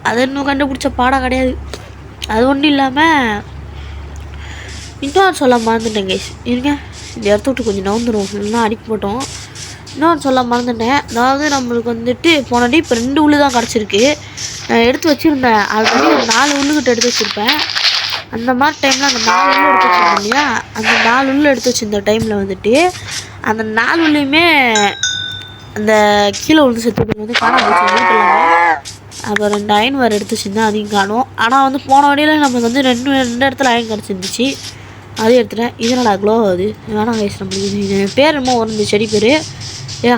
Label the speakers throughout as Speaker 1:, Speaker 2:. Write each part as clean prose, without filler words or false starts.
Speaker 1: அது இன்னும் கண்டுபிடிச்ச பாடம் கிடையாது. அது ஒன்றும் இல்லாமல் இன்னொரு சொல்ல மறந்துட்டேன் கைஸ். இருங்க, இந்த இடத்த விட்டு கொஞ்சம் நவுந்துடும், இல்லைன்னா அடிக்க போட்டோம். இன்னொரு சொல்ல மறந்துட்டேன். அதாவது நம்மளுக்கு வந்துட்டு போனடி இப்போ 2 உள்ளு தான் கிடச்சிருக்கு. நான் எடுத்து வச்சுருந்தேன் ஆல்ரெடி ஒரு 4 உள்ளுக்கிட்ட எடுத்து வச்சுருப்பேன். அந்த மாதிரி டைமில் அந்த 4 உள்ளு எடுத்து வச்சுருந்தேன் இல்லையா, அந்த 4 உள்ளு எடுத்து வச்சுருந்த டைமில் வந்துட்டு அந்த 4 உள்ளுமே அந்த கீழே விழுந்து செத்து வந்து காணாம போச்சு வீட்டில். அப்புறம் 2 அயன் வேறு எடுத்து வச்சுருந்தேன், அதையும் காணும். ஆனால் வந்து போன வழியில் நம்மளுக்கு வந்து 2 இடத்துல அயன் கிடச்சிருந்துச்சு, அதையும் எடுத்துட்டேன். இதனால் க்ளோ ஆகுது வேணாம் கைஸ். நம்மளுக்கு இது பேர் என்னமோ வரும் இந்த செடி பேர்.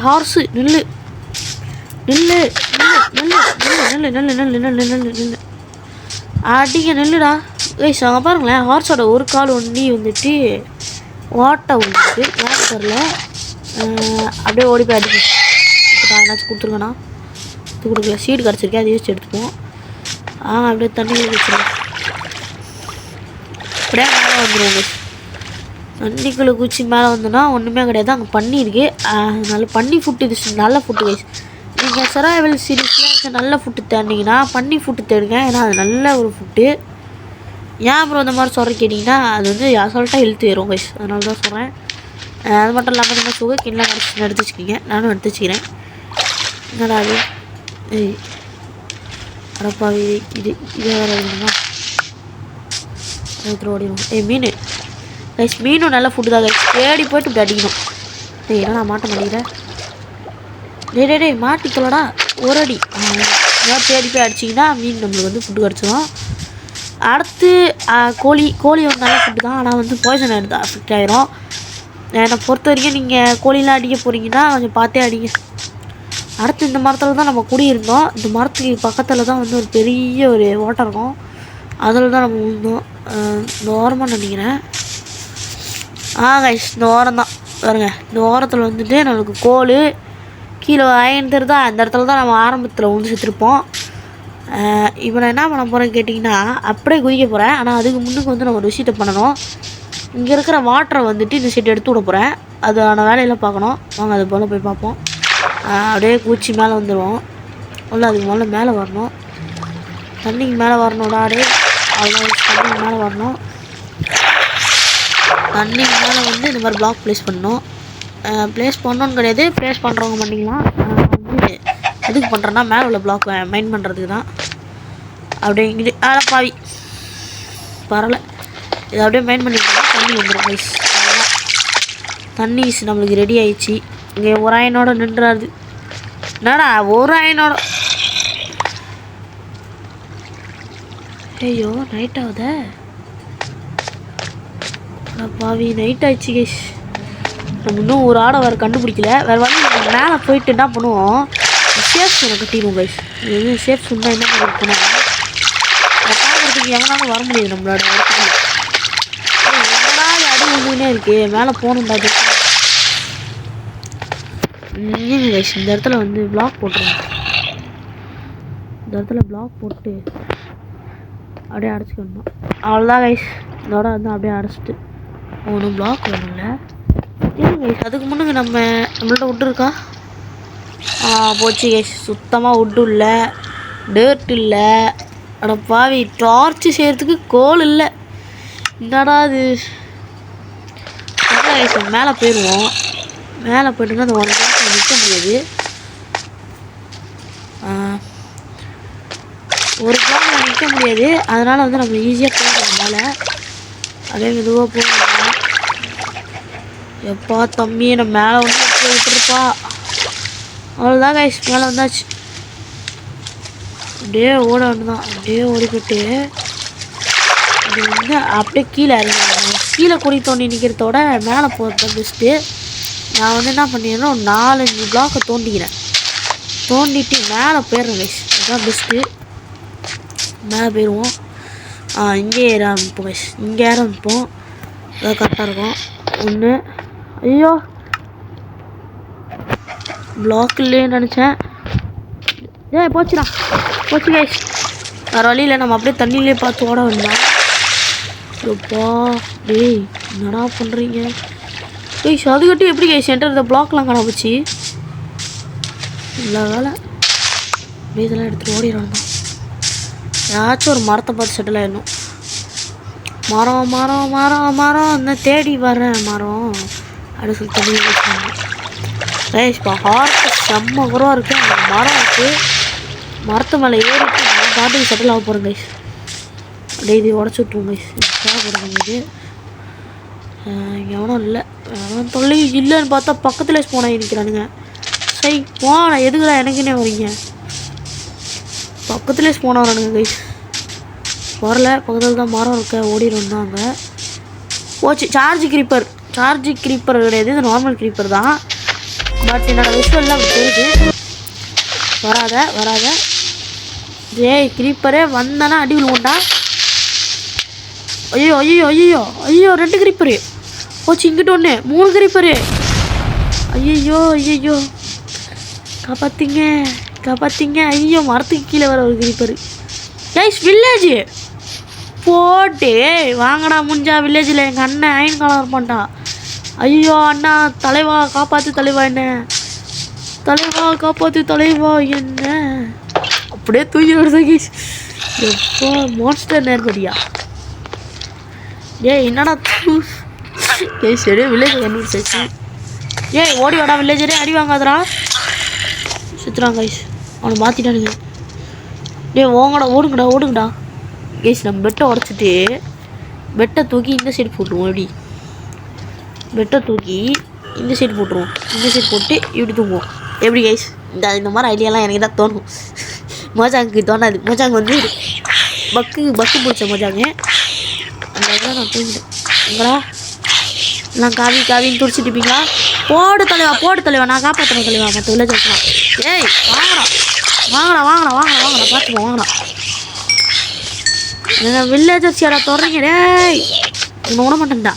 Speaker 1: ஹார்ஸு நில்லு நில்லு நில்லு நில்லு நில்லு நில்லு நில்லு நில்லு நில்லு நில்லு அடிங்க நில்லுடா கைஸ். அங்கே பாருங்களேன், ஹார்ஸோட ஒரு கால் ஒண்டி வந்துட்டு ஓட்டை வந்துட்டு எனக்கு தெரில. அப்படியே ஓடி போய் அடிக்கும். இப்போ என்னாச்சும் கொடுத்துருக்கேண்ணா, இது கொடுக்கல. சீடு கிடச்சிருக்கேன், அதை யூஸ் எடுத்துப்போம். அப்படியே தண்ணி வச்சுருக்கேன். அப்படியே மேலே வந்துடுவோங்க. தண்ணிக்குள்ளே குச்சி மேலே வந்தோன்னா ஒன்றுமே கிடையாது, அங்கே பண்ணி இருக்குது. அதனால பண்ணி ஃபுட்டு இது நல்ல ஃபுட்டு கைஸ். நீங்கள் சர்வைவல் சீரீஸில் நல்ல ஃபுட்டு தேடினீங்கன்னா பண்ணி ஃபுட்டு தேடுங்க, ஏன்னா அது நல்ல ஒரு ஃபுட்டு. ஏன் அப்புறம் இந்த மாதிரி சொல்கிற கேட்டிங்கன்னா அது வந்து அசால்ட்டாக இழுத்து ஏறும் கைஸ், அதனால தான் சொல்கிறேன். அது மட்டும் இல்லாமல் இந்த மாதிரி சுகர் கிண்ணலாம் கிடச்சி எடுத்து வச்சுக்கிங்க, நானும் எடுத்து வச்சுக்கிறேன். என்னடா அது? அடப்பாவி, இது இதே வேறு வேணுமா? ஓடிடும். மீன் கைஸ், மீனும் நல்ல ஃபுட்டு தான் கைஸ். தேடி போய்ட்டு இப்படி அடிக்கணும். என்னடா மாட்ட மாட்டேங்கிற? டே மாட்டிக்கலடா ஒரு அடி. தேடி போய் அடிச்சிங்கன்னா மீன் நம்மளுக்கு வந்து ஃபுட்டு கிடச்சிடும். அடுத்து கோழி ஒரு நல்ல ஃபுட்டு தான், ஆனால் வந்து பாய்சன் ஆகிடுது, அஃபெக்ட் ஆகிரும். என்னை பொறுத்த வரைக்கும் நீங்கள் கோழிலாம் அடிக்க போகிறீங்கன்னா கொஞ்சம் பார்த்தே அடிங்க. அடுத்து இந்த மரத்தில் தான் நம்ம குடியிருந்தோம். இந்த மரத்துக்கு பக்கத்தில் தான் வந்து ஒரு பெரிய ஒரு ஓட்டம் இருக்கும், அதில் தான் நம்ம விழுந்தோம். இந்த ஓரமாக நினைக்கிறேன். கைஸ், இந்த ஓரம் தான் பாருங்க. இந்த ஓரத்தில் வந்துட்டு நம்மளுக்கு கோல் கீழே அயன் தெரிதா, அந்த இடத்துல தான் நம்ம ஆரம்பத்தில் விழுந்து செத்துருப்போம். இப்போ நான் என்ன பண்ண போகிறேன்னு கேட்டிங்கன்னா அப்படியே குதிக்க போகிறேன். ஆனால் அதுக்கு முன்னுக்கு வந்து நம்ம ஒரு விஷயத்தை பண்ணணும். இங்கே இருக்கிற வாட்டரை வந்துட்டு இந்த சைடு எடுத்து விட போகிறேன், அதுக்கான வேலையெல்லாம் பார்க்கணும். வாங்க அது போல் போய் பார்ப்போம். அப்படியே குச்சி மேலே வந்துடுவோம். அதுக்கு முதல்ல மேலே வரணும், தண்ணிக்கு மேலே வரணும்டா. அப்படியே அவ்வளோ தண்ணிக்கு மேலே வரணும். தண்ணிக்கு மேலே வந்து இந்த மாதிரி பிளாக் ப்ளேஸ் பண்ணணும். ப்ளேஸ் பண்ணணுன்னு கிடையாது, ப்ளேஸ் பண்ணுறவங்க பண்ணிக்கலாம். வந்து எதுக்கு பண்ணுறேன்னா மேலே உள்ள பிளாக் மைண்ட் பண்ணுறதுக்கு தான். அப்படியே இங்கே பாவி பரவாயில்ல, இதை அப்படியே மைண்ட் பண்ணிக்கலாம். தண்ணி வந்துடும் கைஸ். தண்ணி நம்மளுக்கு ரெடி ஆயிடுச்சு. இங்கே ஒரு அயனோட நின்றாது. என்னடா ஒரு அயனோட? ஐயோ நைட் ஆகுதே பாவி, நைட் ஆயிடுச்சு கைஸ். நம்ம இன்னும் ஒரு ஆடை வேறு கண்டுபிடிக்கல. வேறு வந்து நம்ம மேலே போயிட்டு என்ன பண்ணுவோம், சேஃப் சோனை கட்டிடுவோம் கைஸ். இது சேஃப் சோன்னா என்ன பண்ணணும், அதை பார்க்குறதுக்கு எவனாலும் வர முடியாது நம்மளோட இடத்துக்கு. என்னடா அடி வந்துன்னே இருக்கு, மேலே போகணும்டா கைஸ். இந்த இடத்துல வந்து பிளாக் போட்டுருவோம். இந்த இடத்துல பிளாக் போட்டு அப்படியே அடைச்சிக்கணும். அவ்வளோதான் கைஸ், இதோட வந்து அப்படியே அடைச்சிட்டு ஒன்றும் பிளாக் வேணும்ல. கைஸ் அதுக்கு முன்னுக்கு நம்மள்ட்ட வுட்டு இருக்கா? போச்சு கைஸ், சுத்தமாக வுட்டு இல்லை, டேர்ட் இல்லை. அட பாவி, டார்ச்சு செய்கிறதுக்கு கோல் இல்லை. என்னடா அது? கைஸ் மேலே போயிடுவோம். மேலே போய்ட்டுன்னா அந்த 1 கிளாஸில் நிற்க முடியாது. ஒரு கிளாஸில் நிற்க முடியாது, அதனால் வந்து நம்ம ஈஸியாக போயிடுவோம் மேலே. அதே மெதுவாக போகணும். எப்பா தம்பியை நம்ம மேலே வந்து விட்டுருப்பா. அவ்வளோதான் கைஸ், மேலே வந்தாச்சு. அப்படியே ஓட வேண்டுதான். அப்படியே ஓடிக்கிட்டு அது வந்து அப்படியே கீழே இறங்கிடுவாங்க. கீழே குடி தோண்டி நிற்கிறதோட மேலே போகிறது தான் பெஸ்ட்டு. நான் வந்து என்ன பண்ணிடுறேன், ஒரு 4-5 பிளாக்கை தோண்டிக்கிறேன். தோண்டிட்டு மேலே போயிடுறேன் கைஸ், அதுதான் பெஸ்ட்டு. மேலே போயிடுவோம். இங்கே ஏற ஆரம்பிப்போம் கைஸ், இங்கே ஏற ஆரம்பிப்போம். அதான் கரெக்டாக இருக்கும். ஒன்று, ஐயோ பிளாக் இல்லைன்னு நினச்சேன். போச்சுடா, போச்சு கைஸ். வேறு வழியில் நம்ம அப்படியே தண்ணியிலே பார்த்து ஓட வேண்டாம். எப்பா டேய் என்னடா பண்ணுறீங்க கைஸ்? அதுக்கிட்ட எப்படி கைஸ் என்கிட்ட இந்த பிளாக்லாம் காண போச்சு? இல்லை வேலை அப்படியே இதெல்லாம் எடுத்துகிட்டு ஓடிடுறாங்க. ஏதாச்சும் ஒரு மரத்தை பார்த்து செட்டில் ஆயிடணும். மரம் மரம் மரம் மரம் இன்னும் தேடி வரேன் மரம் அப்படி சொல்லி தண்ணி வச்சுருவாங்க. கைஸ் இப்போ ஹார்ட்டு செம்ம குறவாக இருக்குது. அந்த மரம் இருக்குது, மரத்து மேலே ஏறிட்டு நான் பாட்டுக்கு செட்டில் ஆக போகிறேன் கைஸ். அப்படியே இது உடச்சி விட்ருவோம் கைஸ். தேவைப்படுறாங்க இது. எவனும் இல்லை, எவனும் தொல்லை இல்லைன்னு பார்த்தா பக்கத்தில் ஸ்போன் ஆகி நிற்கிறானுங்க. சரி போன எதுக்குடா எனக்குன்னே வரீங்க? பக்கத்துலேயே ஸ்போன் ஆகிறானுங்க கைஸ். வரல, பக்கத்தில் தான் மரம் இருக்க ஓடிடும் தான் அங்கே போச்சு. சார்ஜ் க்ரீப்பர் கிடையாது, இது நார்மல் க்ரீப்பர் தான். பட் என்னோடய விஷுவல்லாம் தெரியுது. வராத ஏய் க்ரீப்பரே வந்தானா அடி விழுவோண்டா. ஐயோ 2 க்ரீப்பரு போச்சு. இங்கிட்ட 1 3 க்ரீப்பரு. ஐயோ காப்பாற்றிங்க. ஐயோ மரத்துக்கு கீழே வர ஒரு க்ரீப்பரு. கைஸ் வில்லேஜ் போட்டு வாங்கடா முடிஞ்சா வில்லேஜில் எங்கள் அண்ணன் அயன் காலம் இருப்பான்டா. ஐயோ அண்ணா தலைவா காப்பாற்று தலைவா என்ன அப்படியே தூக்கி வருது கைஸ். எப்போ மான்ஸ்டர் நேர்படியா என்னடா கைஸ் அப்படியே வில்லேஜ் கண்டுபிடிச்சாச்சு. ஓடி வாடா வில்லேஜரே, அடி வாங்காதரா சுற்றுறான் கைஸ். அவனை மாற்றிட்டானுங்க. ஓடுங்கடா கைஸ். நம்ம பெட்டை உடச்சிட்டு பெட்டை தூக்கி இந்த சைடு போட்டுருவோம். எப்படி பெட்டை தூக்கி இந்த சைடு போட்டுருவோம், இந்த சைடு போட்டு இப்படி தூங்குவோம். எப்படி கைஸ்? இந்த மாதிரி ஐடியாலாம் எனக்கு தான் தோணும். மோஜாங்க்கு தோணாது. மோஜாங்க வந்து பக்கு பிடிச்ச மோஜாங்க. அந்த இதில் நான் தூங்கிட்டேன். உங்களா எல்லாம் காவின்னு துடிச்சிட்டு இருப்பீங்களா? போடு தலைவா நான் காப்பாற்றுறேன் தலைவா. மற்ற வில்லேஜ் வச்சுக்கலாம். வாங்கடா பார்த்துப்போம். வாங்கடா நீங்கள் வில்லேஜர்ஸ் யாரா தொடறீங்க? இன்னும் விட மாட்டேன்டா.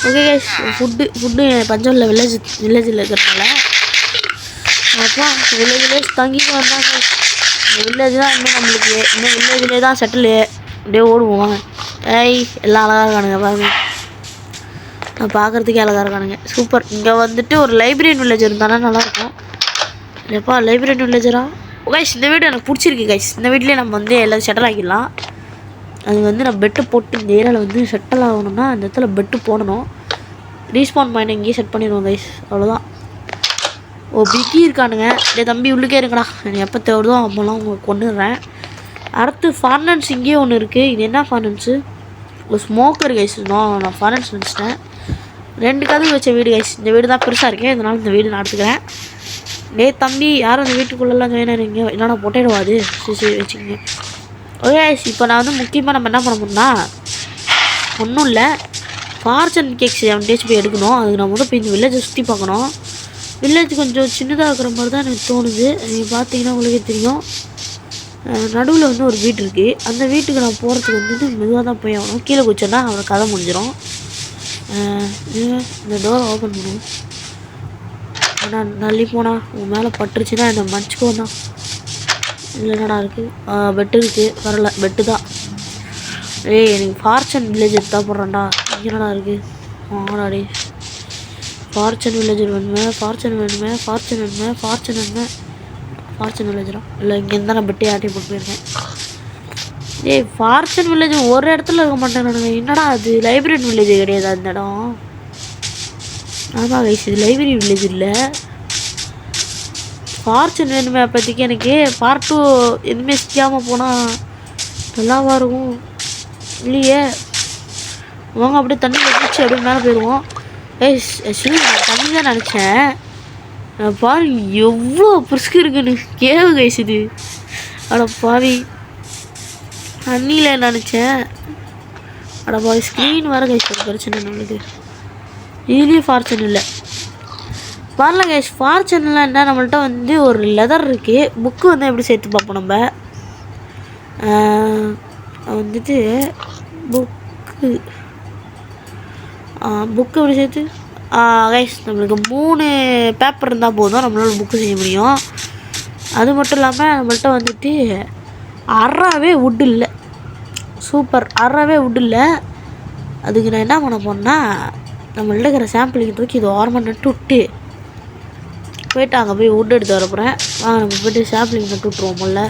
Speaker 1: ஓகே கைஸ், ஃபுட்டு பஞ்சம் இல்லை வில்லேஜில் இருக்கிறதுனால. அப்புறம் வில்லேஜ்லேயே தங்கிட்டு வந்தாங்க. இந்த வில்லேஜ் தான் இன்னும் வில்லேஜ்லேயே தான் செட்டிலு. அப்படியே ஓடுவோம் வாங்க. எல்லாம் அழகாக இருக்கானுங்க பாருங்க. நான் பார்க்குறதுக்கே அழகாக இருக்கானுங்க. சூப்பர். இங்கே வந்துட்டு ஒரு லைப்ரரியன் வில்லேஜ் இருந்தானா நல்லாயிருக்கும். எப்பா லைப்ரரியன் வில்லேஜரா? கைஸ் இந்த வீடு எனக்கு பிடிச்சிருக்கு கைஸ். இந்த வீட்லேயே நம்ம வந்து எல்லோரும் செட்டில் ஆகிடலாம். அது வந்து நான் பெட்டு போட்டு இந்த ஏரியாவில் வந்து செட்டில் ஆகணும்னா அந்த இடத்துல பெட்டு போடணும். ரீஸ்பான் பாயிண்ட் இங்கேயே செட் பண்ணிடுவோம் கைஸ். அவ்வளோதான். பிக்கி இருக்கானுங்க. தம்பி உள்ளுக்கே இருங்கடா, எப்போ தேடுதோ அப்போல்லாம் உங்களுக்கு கொண்டுடுறேன். அடுத்து ஃபார்னன்ஸ் இங்கேயே ஒன்று இருக்குது. இது என்ன ஃபார்னன்ஸு? ஒரு ஸ்மோக்கர் கைஸ். நான் ஃபார்னன்ஸ் நினச்சிட்டேன். 2 கதவு வச்ச வீடு கைஸ். இந்த வீடு தான் பெருசாக இருக்கேன், இதனால் இந்த வீடு நான் எடுத்துக்கிறேன். தம்பி யாரும் அந்த வீட்டுக்குள்ளெல்லாம் ஜாயின் ஆகிறீங்க? என்னென்னா பொட்டேடுவாது சரி வச்சுக்கோங்க. ஓகே இப்போ நான் வந்து முக்கியமாக நம்ம என்ன பண்ண போகிறோம்னா, ஒன்றும் இல்லை, ஃபார்ச்சூன் கேக்ஸ் 7 டேஸ் போய் எடுக்கணும். அதுக்கு நான் போய் இந்த வில்லேஜை சுற்றி பார்க்கணும். வில்லேஜ் கொஞ்சம் சின்னதாக இருக்கிற மாதிரி தான் எனக்கு தோணுது. நீங்கள் பார்த்தீங்கன்னா உங்களுக்கே தெரியும். நடுவில் வந்து ஒரு வீடு இருக்குது. அந்த வீட்டுக்கு நான் போகிறதுக்கு வந்துட்டு மெதுவாக தான் போய் ஆகணும். கீழே குச்சோன்னா அவரை கதை முடிஞ்சிடும். இந்த டோரை ஓப்பன் பண்ணுவோம். ஆனால் நல்லி போனால் உன் மேலே பட்டுருச்சுன்னா இந்த மன்ச்சுக்கோ தான். இல்லைடா இருக்குது பெட்டு இருக்குது. வரல பெட்டு தான். எனக்கு ஃபார்ச்சூன் வில்லேஜ் எடுத்தால் போடுறேன்டா. இங்கேடா இருக்குது. ஆடாடே ஃபார்ச்சூன் வில்லேஜர் வேணுமே. ஃபார்ச்சூன் வில்லேஜரா? இல்லை இங்கேருந்து தான் நான் பெட்டே ஆட்டி போட்டு போயிருக்கேன். ஃபார்ச்சூன் வில்லேஜ் ஒரு இடத்துல இருக்க மாட்டேன். என்னடா அது லைப்ரரி வில்லேஜ் கிடையாது அந்த இடம்? ஆமாம் கைஸ், இது லைப்ரரி வில்லேஜ் இல்லை. ஃபார்ச்சூன் வேணுமே. அப்போதைக்கு எனக்கு பார்ட் 2 எதுவுமே சிக்காமல் போனால் நல்லாவாக இருக்கும் இல்லையே. வாங்க அப்படியே தண்ணி வச்சு அப்படியே மேலே போயிடுவோம். ஆக்சுவலி நான் தண்ணி தான் நினச்சேன். பாரு எவ்வளோ பிரிஸ்கு இருக்குன்னு. கேவு கைஸ் இது. அட பாவி தண்ணியில் நினச்சேன். அட பாவி ஸ்க்ரீன் வர கைஸ் ஒரு பிரச்சனை நம்மளுக்கு. இதுலேயும் ஃபார்ச்சூன் இல்லை. வரல கைஸ். ஃபார்ச்சூனில் என்ன நம்மள்கிட்ட வந்து ஒரு லெதர் இருக்குது. புக்கு வந்து எப்படி சேர்த்து பார்ப்போம் நம்ம. வந்துட்டு புக்கு எப்படி சேர்த்து கைஸ் நம்மளுக்கு 3 பேப்பர் இருந்தால் போதும் நம்மளால் புக்கு செய்ய முடியும். அது மட்டும் இல்லாமல் நம்மள்கிட்ட வந்துட்டு அறவே வுட்டு இல்லை. சூப்பர். அறவே வுட்டு இல்லை. அதுக்கு நான் என்ன பண்ண போனேன்னா, நம்மள்ட்ட இருக்கிற சாம்பிளிங் தூக்கி இது ஓரமாக நட்டு விட்டு போய்ட்டு அங்கே போய் வுட் எடுத்து வர போகிறேன். நம்ம போய்ட்டு சாம்பிளிங் நட்டு விட்ருவோம். முதல்ல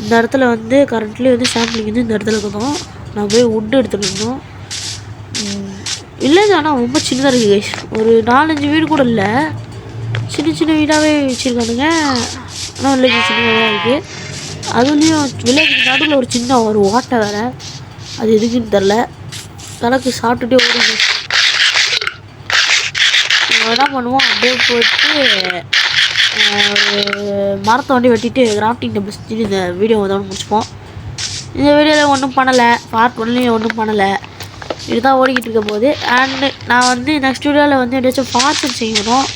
Speaker 1: இந்த இடத்துல வந்து கரண்ட்லி வந்து சாம்பிளிங் வந்து இந்த இடத்துல இருக்கணும். நான் போய் வுட் எடுத்துகிட்டு இருந்தோம். வில்லேஜ் ஆனால் ரொம்ப சின்னதாக இருக்குது கைஸ். ஒரு 4-5 வீடு கூட இல்லை, சின்ன சின்ன வீடாகவே வச்சுருக்கானுங்க. ஆனால் வில்லேஜ் சின்னதாக தான் இருக்குது. அதுலேயும் வில்லேஜுக்கு நடுவில் ஒரு சின்ன ஒரு ஓட்டை வேறு, அது எதுக்குன்னு தெரில. கணக்கு சாப்பிட்டுட்டே ஓடுது. என்ன பண்ணுவோம், அப்படியே போயிட்டு ஒரு மரத்தை வண்டி வெட்டிட்டு கிராஃப்டிங் டேபிள் செஞ்சு இந்த வீடியோ வந்து முடிச்சுப்போம். இந்த வீடியோவில் ஒன்றும் பண்ணலை, பார்ட் 1லேயும் ஒன்றும் பண்ணலை, இதுதான் ஓடிக்கிட்டு இருக்க போது. அண்டு நான் வந்து நெக்ஸ்ட் வீடியோவில் வந்து எப்படியாச்சும் பார்சல் செய்யணும்.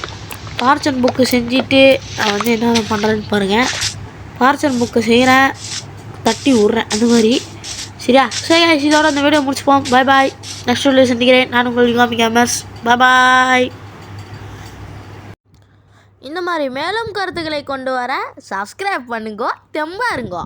Speaker 1: பார்சல் புக்கு செஞ்சுட்டு நான் வந்து என்ன பண்ணுறேன்னு பாருங்கள். பார்சல் புக்கு செய்கிறேன், தட்டி விட்றேன் அந்த மாதிரி. சரியா? சரி, இதோட அந்த வீடியோ முடிச்சுப்போம். பாய் பாய். நெக்ஸ்ட் வீடியோ சந்திக்கிறேன். நான் உங்கள் யுகாமி கேமர்ஸ். பாய். இந்த மாதிரி மேலும் கருத்துக்களை கொண்டு வர சப்ஸ்கிரைப் பண்ணுங்கோ, தெம்பா இருங்கோ.